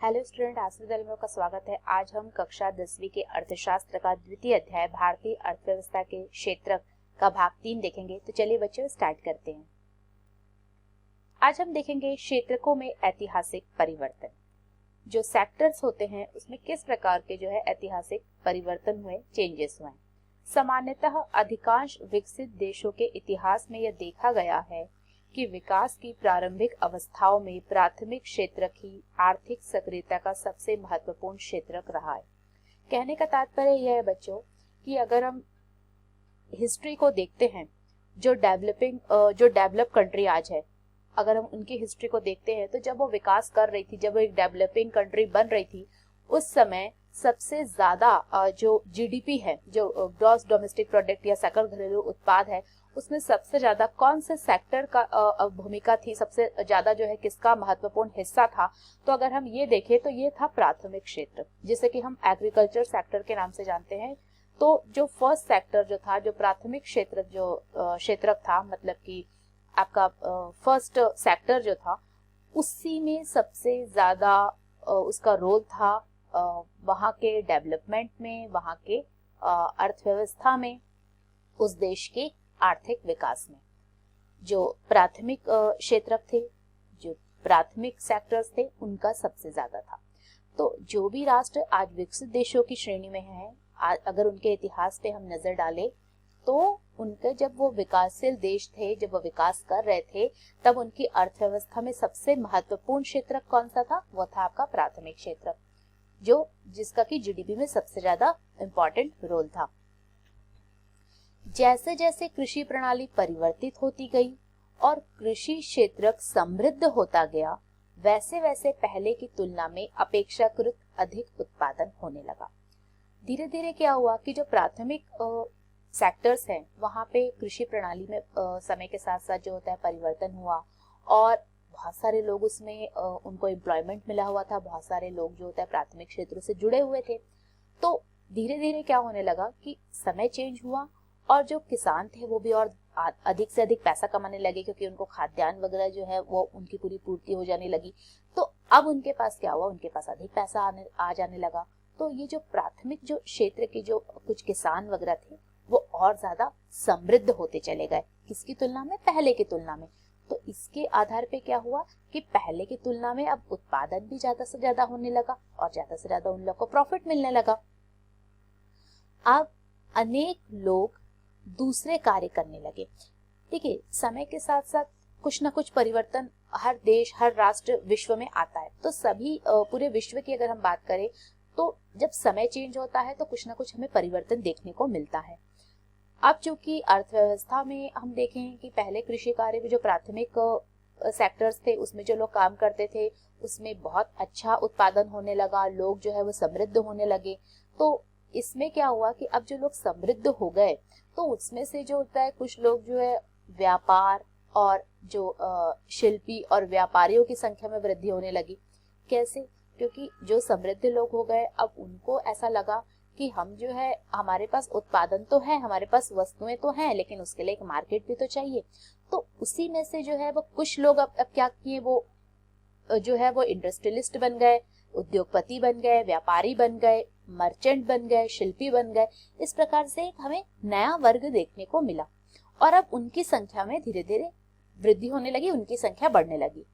Hello student, आश्रित का स्वागत है। आज हम कक्षा 10वीं के अर्थशास्त्र का द्वितीय अध्याय भारतीय अर्थव्यवस्था के क्षेत्रक का भाग 3 देखेंगे। तो चलिए बच्चों स्टार्ट करते हैं। आज हम देखेंगे क्षेत्रकों में ऐतिहासिक परिवर्तन। जो सेक्टर्स होते हैं उसमें किस प्रकार के जो है ऐतिहासिक परिवर्तन हुए, चेंजेस हुए। सामान्यतः अधिकांश विकसित देशों के इतिहास में यह देखा गया है कि विकास की प्रारंभिक अवस्थाओं में प्राथमिक क्षेत्रक ही आर्थिक सक्रियता का सबसे महत्वपूर्ण क्षेत्रक रहा है। कहने का तात्पर्य यह है बच्चों कि अगर हम हिस्ट्री को देखते हैं, जो डेवलप कंट्री आज है, अगर हम उनकी हिस्ट्री को देखते हैं तो जब वो विकास कर रही थी, जब वो एक डेवलपिंग कंट्री बन रही थी, उस समय सबसे ज्यादा जो जीडीपी है, जो ग्रॉस डोमेस्टिक प्रोडक्ट या सकल घरेलू उत्पाद है, उसमें सबसे ज्यादा कौन से सेक्टर का भूमिका थी, सबसे ज्यादा जो है किसका महत्वपूर्ण हिस्सा था। तो अगर हम ये देखें तो ये था प्राथमिक क्षेत्र, जिसे कि हम एग्रीकल्चर सेक्टर के नाम से जानते हैं। तो जो फर्स्ट सेक्टर जो था, जो प्राथमिक क्षेत्र जो क्षेत्रक था, मतलब कि आपका फर्स्ट सेक्टर जो था, उसी में सबसे ज्यादा उसका रोल था वहां के डेवलपमेंट में, वहां के अर्थव्यवस्था में, उस देश के आर्थिक विकास में। जो प्राथमिक क्षेत्रक थे, जो प्राथमिक सेक्टर्स थे, उनका सबसे ज्यादा था। तो जो भी राष्ट्र आज विकसित देशों की श्रेणी में है, अगर उनके इतिहास पे हम नजर डालें तो उनके जब वो विकासशील देश थे, जब वो विकास कर रहे थे, तब उनकी अर्थव्यवस्था में सबसे महत्वपूर्ण क्षेत्रक कौन सा था? वो था आपका प्राथमिक क्षेत्रक, जिसका कि जीडीपी में सबसे ज्यादा इंपॉर्टेंट रोल था। जैसे जैसे कृषि प्रणाली परिवर्तित होती गई और कृषि क्षेत्रक समृद्ध होता गया, वैसे वैसे पहले की तुलना में अपेक्षाकृत अधिक उत्पादन होने लगा। धीरे धीरे क्या हुआ कि जो प्राथमिक सेक्टर्स हैं, वहां पे कृषि प्रणाली में समय के साथ साथ जो होता है परिवर्तन हुआ, और बहुत सारे लोग उसमें उनको एम्प्लॉयमेंट मिला हुआ था। बहुत सारे लोग जो होता है प्राथमिक क्षेत्र से जुड़े हुए थे। तो धीरे धीरे क्या होने लगा कि समय चेंज हुआ और जो किसान थे वो भी और अधिक से अधिक पैसा कमाने लगे, क्योंकि उनको खाद्यान्न वगैरह जो है वो उनकी पूरी पूर्ति हो जाने लगी। तो अब उनके पास क्या हुआ, उनके पास अधिक पैसा आ जाने लगा। तो ये जो प्राथमिक जो क्षेत्र के जो कुछ किसान वगैरह थे, वो और ज्यादा समृद्ध होते चले गए। किसकी तुलना में? पहले की तुलना में। तो इसके आधार पे क्या हुआ कि पहले की तुलना में अब उत्पादन भी ज्यादा से ज्यादा होने लगा और ज्यादा से ज्यादा उन लोग को प्रॉफिट मिलने लगा। अब अनेक लोग दूसरे कार्य करने लगे। देखिए, समय के साथ साथ कुछ ना कुछ परिवर्तन हर देश, हर राष्ट्र, विश्व में आता है। तो सभी पूरे विश्व की अगर हम बात करें तो जब समय चेंज होता है तो कुछ ना कुछ हमें परिवर्तन देखने को मिलता है। अब चूंकि अर्थव्यवस्था में हम देखें कि पहले कृषि कार्य में जो प्राथमिक सेक्टर्स थे, उसमें जो लोग काम करते थे, उसमें बहुत अच्छा उत्पादन होने लगा, लोग जो है वो समृद्ध होने लगे। तो इसमें क्या हुआ कि अब जो लोग समृद्ध हो गए, तो उसमें से जो होता है कुछ लोग जो है व्यापार और जो शिल्पी और व्यापारियों की संख्या में वृद्धि होने लगी। कैसे? क्योंकि जो समृद्ध लोग हो गए, अब उनको ऐसा लगा कि हम जो है, हमारे पास उत्पादन तो है, हमारे पास वस्तुएं तो हैं, लेकिन उसके लिए एक मार्केट भी तो चाहिए। तो उसी में से जो है वो कुछ लोग अब क्या किए, वो जो है वो इंडस्ट्रियलिस्ट बन गए, उद्योगपति बन गए, व्यापारी बन गए, मर्चेंट बन गए, शिल्पी बन गए। इस प्रकार से एक हमें नया वर्ग देखने को मिला और अब उनकी संख्या में धीरे धीरे वृद्धि होने लगी, उनकी संख्या बढ़ने लगी।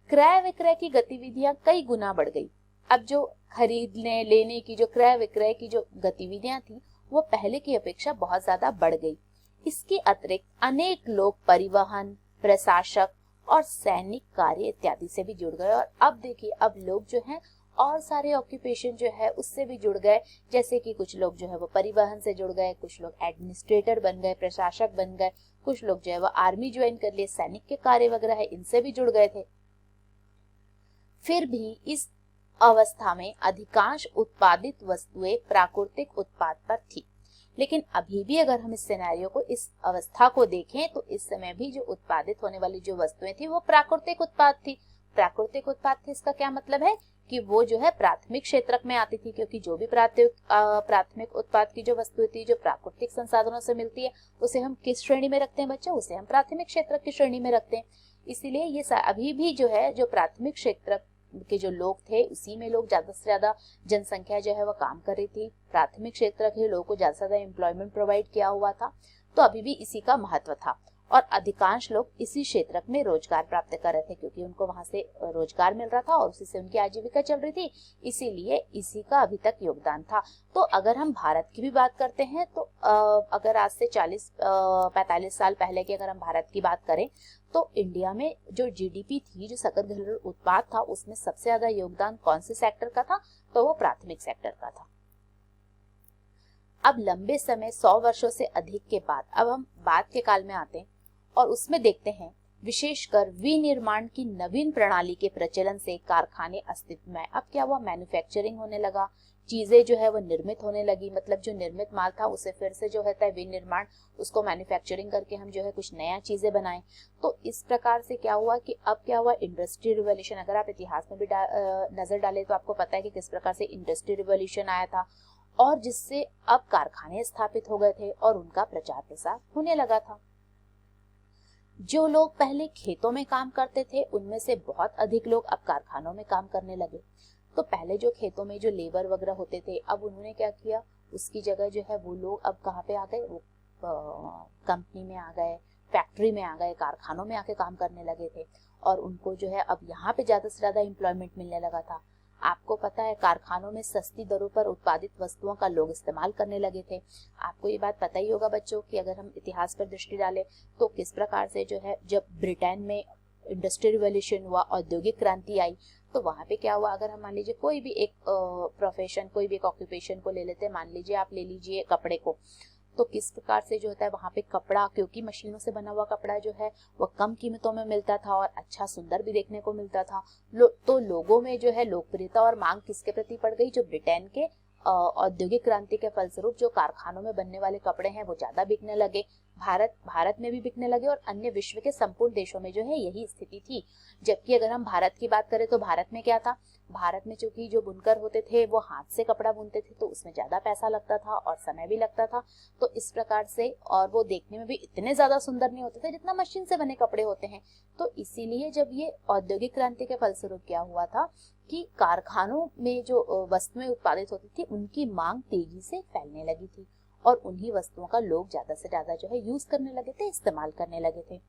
क्रय विक्रय की गतिविधियां कई गुना बढ़ गई। अब जो खरीदने लेने की, जो क्रय विक्रय की जो गतिविधियां थी, वो पहले की अपेक्षा बहुत ज्यादा बढ़ गई। इसके अतिरिक्त अनेक लोग परिवहन, प्रशासक और सैनिक कार्य इत्यादि से भी जुड़ गए। और अब देखिए, अब लोग जो हैं और सारे ऑक्यूपेशन जो है उससे भी जुड़ गए। जैसे कि कुछ लोग जो है वो परिवहन से जुड़ गए, कुछ लोग एडमिनिस्ट्रेटर बन गए, प्रशासक बन गए, कुछ लोग जो है वो आर्मी ज्वाइन कर लिए, सैनिक के कार्य वगैरह है, इनसे भी जुड़ गए थे। फिर भी इस अवस्था में अधिकांश उत्पादित वस्तुएं प्राकृतिक उत्पाद पर थी। लेकिन अभी भी अगर हम इस सिनेरियो को, इस अवस्था को देखें, तो इस समय भी जो उत्पादित होने वाली जो वस्तुएं थी वो प्राकृतिक उत्पाद थी। प्राकृतिक उत्पाद थे, इसका क्या मतलब है कि वो जो है प्राथमिक क्षेत्रक में आती थी, क्योंकि जो भी प्राथमिक उत्पाद की जो वस्तुएं थी, जो प्राकृतिक संसाधनों से मिलती है, उसे हम किस श्रेणी में रखते हैं बच्चों? उसे हम प्राथमिक क्षेत्रक की श्रेणी में रखते हैं। इसीलिए ये अभी भी जो है, जो प्राथमिक क्षेत्रक के जो लोग थे उसी में लोग ज्यादा से ज्यादा जनसंख्या जो है वो काम कर रही थी। प्राथमिक क्षेत्र के लोगों को ज्यादा से ज्यादा एम्प्लॉयमेंट प्रोवाइड किया हुआ था, तो अभी भी इसी का महत्व था और अधिकांश लोग इसी क्षेत्र में रोजगार प्राप्त कर रहे थे क्योंकि उनको वहां से रोजगार मिल रहा था और उसी से उनकी आजीविका चल रही थी, इसीलिए इसी का अभी तक योगदान था। तो अगर हम भारत की भी बात करते हैं तो अगर आज से 40-45 साल पहले की अगर हम भारत की बात करें तो इंडिया में जो जीडीपी थी, जो सकल घरेलू उत्पाद था, उसमें सबसे ज्यादा योगदान कौन से सेक्टर का था? तो वो प्राथमिक सेक्टर का था। अब लंबे समय 100 वर्षों से अधिक के बाद अब हम बाद के काल में आते हैं और उसमें देखते हैं विशेषकर विनिर्माण की नवीन प्रणाली के प्रचलन से कारखाने अस्तित्व में। अब क्या हुआ? मैन्युफैक्चरिंग होने लगा, चीजें जो है वो निर्मित होने लगी, मतलब जो निर्मित माल था उसे फिर से जो है विनिर्माण, उसको मैन्युफैक्चरिंग करके हम जो है कुछ नया चीजें बनाएं। तो इस प्रकार से क्या हुआ कि अब क्या हुआ? Industry revolution. अगर आप इतिहास में भी नजर डालें तो आपको पता है कि किस प्रकार से इंडस्ट्री रिवॉल्यूशन आया था और जिससे अब कारखाने स्थापित हो गए थे और उनका प्रचार प्रसार होने लगा था। जो लोग पहले खेतों में काम करते थे उनमें से बहुत अधिक लोग अब कारखानों में काम करने लगे। तो पहले जो खेतों में जो लेबर वगैरह होते थे, अब उन्होंने क्या किया, उसकी जगह जो है वो लोग अब कहाँ पे आ गए? वो कंपनी में आ गए, फैक्ट्री में आ गए, कारखानों में आके काम करने लगे थे और उनको जो है अब यहाँ पे ज्यादा से ज्यादा एम्प्लॉयमेंट मिलने लगा था। आपको पता है कारखानों में सस्ती दरों पर उत्पादित वस्तुओं का लोग इस्तेमाल करने लगे थे। आपको ये बात पता ही होगा बच्चों कि अगर हम इतिहास पर दृष्टि डालें तो किस प्रकार से जो है जब ब्रिटेन में इंडस्ट्रियल रिवॉल्यूशन हुआ, औद्योगिक क्रांति आई, तो वहां पे क्या हुआ? अगर हम मान लीजिए कोई भी एक प्रोफेशन, कोई भी एक ऑक्यूपेशन को ले लेते हैं, मान लीजिए आप ले लीजिए कपड़े को, तो किस प्रकार से जो होता है वहां पे कपड़ा, क्योंकि मशीनों से बना हुआ कपड़ा जो है वह कम कीमतों में मिलता था और अच्छा सुंदर भी देखने को मिलता था। तो लोगों में जो है लोकप्रियता और मांग किसके प्रति बढ़ गई? जो ब्रिटेन के औद्योगिक क्रांति के फलस्वरूप जो कारखानों में बनने वाले कपड़े हैं वो ज्यादा बिकने लगे। भारत में भी बिकने लगे और अन्य विश्व के संपूर्ण देशों में जो है यही स्थिति थी। जबकि अगर हम भारत की बात करें तो भारत में क्या था? भारत में चूंकि जो बुनकर होते थे वो हाथ से कपड़ा बुनते थे तो उसमें ज्यादा पैसा लगता था और समय भी लगता था, तो इस प्रकार से, और वो देखने में भी इतने ज्यादा सुंदर नहीं होते थे जितना मशीन से बने कपड़े होते हैं। तो इसीलिए जब ये औद्योगिक क्रांति के फलस्वरूप क्या हुआ था कि कारखानों में जो वस्तुएं उत्पादित होती थी उनकी मांग तेजी से फैलने लगी थी और उन्हीं वस्तुओं का लोग ज्यादा से ज्यादा जो है यूज करने लगे थे, इस्तेमाल करने लगे थे।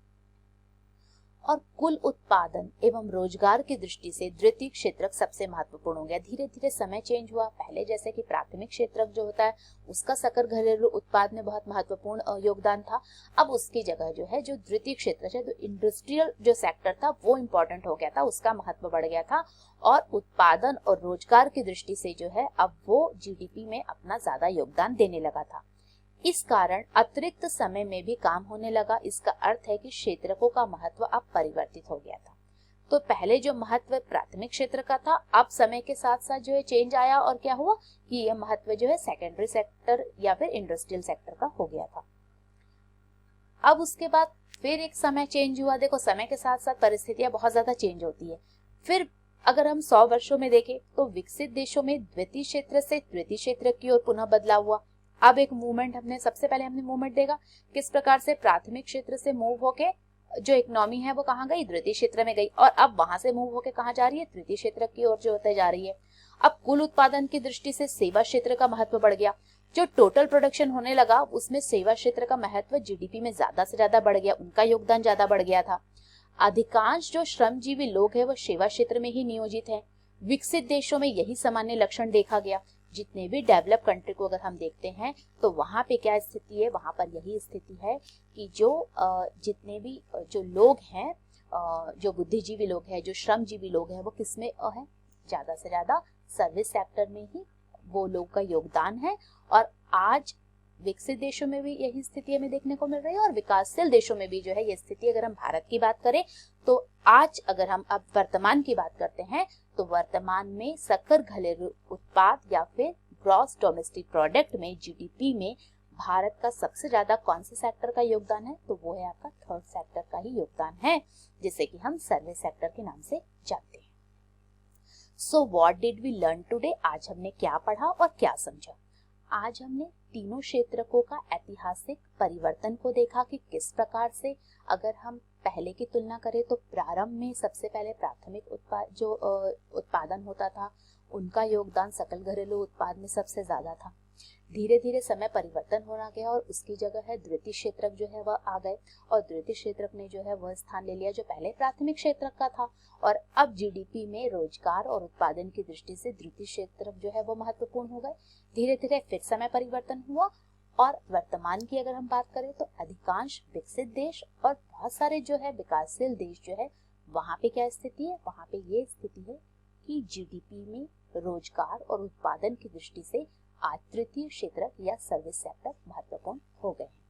और कुल उत्पादन एवं रोजगार की दृष्टि से द्वितीयक क्षेत्रक सबसे महत्वपूर्ण हो गया। धीरे धीरे समय चेंज हुआ। पहले जैसे कि प्राथमिक क्षेत्रक जो होता है उसका सकल घरेलू उत्पाद में बहुत महत्वपूर्ण योगदान था, अब उसकी जगह जो है जो द्वितीयक क्षेत्र है, जो इंडस्ट्रियल जो सेक्टर था वो इम्पोर्टेंट हो गया था, उसका महत्व बढ़ गया था और उत्पादन और रोजगार की दृष्टि से जो है अब वो जीडीपी में अपना ज्यादा योगदान देने लगा था। इस कारण अतिरिक्त समय में भी काम होने लगा। इसका अर्थ है कि क्षेत्रकों का महत्व अब परिवर्तित हो गया था। तो पहले जो महत्व प्राथमिक क्षेत्र का था, अब समय के साथ साथ जो है चेंज आया और क्या हुआ कि यह महत्व जो है सेकेंडरी सेक्टर या फिर इंडस्ट्रियल सेक्टर का हो गया था। अब उसके बाद फिर एक समय चेंज हुआ। देखो, समय के साथ साथ परिस्थितियां बहुत ज्यादा चेंज होती है। फिर अगर हम 100 वर्षों में देखें तो विकसित देशों में द्वितीय क्षेत्र से तृतीय क्षेत्र की ओर पुनः बदलाव हुआ। अब एक मूवमेंट हमने मूवमेंट देखा किस प्रकार से प्राथमिक क्षेत्र से मूव होके जो इकोनॉमी है वो कहाँ गई? द्वितीय क्षेत्र में गई और अब वहां से मूव होके कहाँ जा रही है? तृतीय क्षेत्र की ओर जो होते जा रही है। अब कुल उत्पादन की दृष्टि से सेवा क्षेत्र का महत्व बढ़ गया। जो टोटल प्रोडक्शन होने लगा उसमें सेवा क्षेत्र का महत्व जीडीपी में ज्यादा से ज्यादा बढ़ गया, उनका योगदान ज्यादा बढ़ गया था। अधिकांश जो श्रमजीवी लोग हैं वो सेवा क्षेत्र में ही नियोजित हैं। विकसित देशों में यही सामान्य लक्षण देखा गया। जितने भी डेवलप कंट्री को अगर हम देखते हैं तो वहां पे क्या स्थिति है? वहां पर यही स्थिति है कि जो जितने भी जो लोग हैं, जो बुद्धिजीवी लोग हैं, जो श्रमजीवी लोग हैं, वो किसमें है? ज्यादा से ज्यादा सर्विस सेक्टर में ही वो लोग का योगदान है। और आज विकसित देशों में भी यही स्थिति हमें देखने को मिल रही है और विकासशील देशों में भी जो है ये स्थिति, अगर हम भारत की बात करें तो आज अगर हम अब वर्तमान की बात करते हैं तो वर्तमान में सकल घरेलू उत्पाद या फिर ग्रॉस डोमेस्टिक प्रोडक्ट में जीडीपी में भारत का सबसे ज्यादा कौन से सेक्टर का योगदान है? तो वो है आपका थर्ड सेक्टर का ही योगदान है, जिसे कि हम सर्विस सेक्टर के नाम से जानते हैं। So what did we learn today? आज हमने क्या पढ़ा और क्या समझा? आज हमने तीनों क्षेत्रकों का ऐतिहासिक परिवर्तन को देखा कि किस प्रकार से अगर हम पहले की तुलना करें तो प्रारंभ में सबसे पहले प्राथमिक उत्पादन होता था, उनका योगदान सकल घरेलू उत्पाद में सबसे ज्यादा था। धीरे धीरे समय परिवर्तन होना गया और उसकी जगह है द्वितीय क्षेत्रक जो है वह आ गए, और द्वितीय क्षेत्रक ने जो है वह स्थान ले लिया जो पहले प्राथमिक क्षेत्रक का था। और अब जीडीपी में रोजगार और उत्पादन की दृष्टि से द्वितीय क्षेत्रक जो है वो महत्वपूर्ण हो गए। धीरे धीरे फिर समय परिवर्तन हुआ और वर्तमान की अगर हम बात करें तो अधिकांश विकसित देश और बहुत सारे जो है विकासशील देश जो है वहां पे क्या स्थिति है, वहां पे ये स्थिति है कि जीडीपी में रोजगार और उत्पादन की दृष्टि से आज तृतीय क्षेत्रक या सर्विस सेक्टर महत्वपूर्ण हो गए हैं।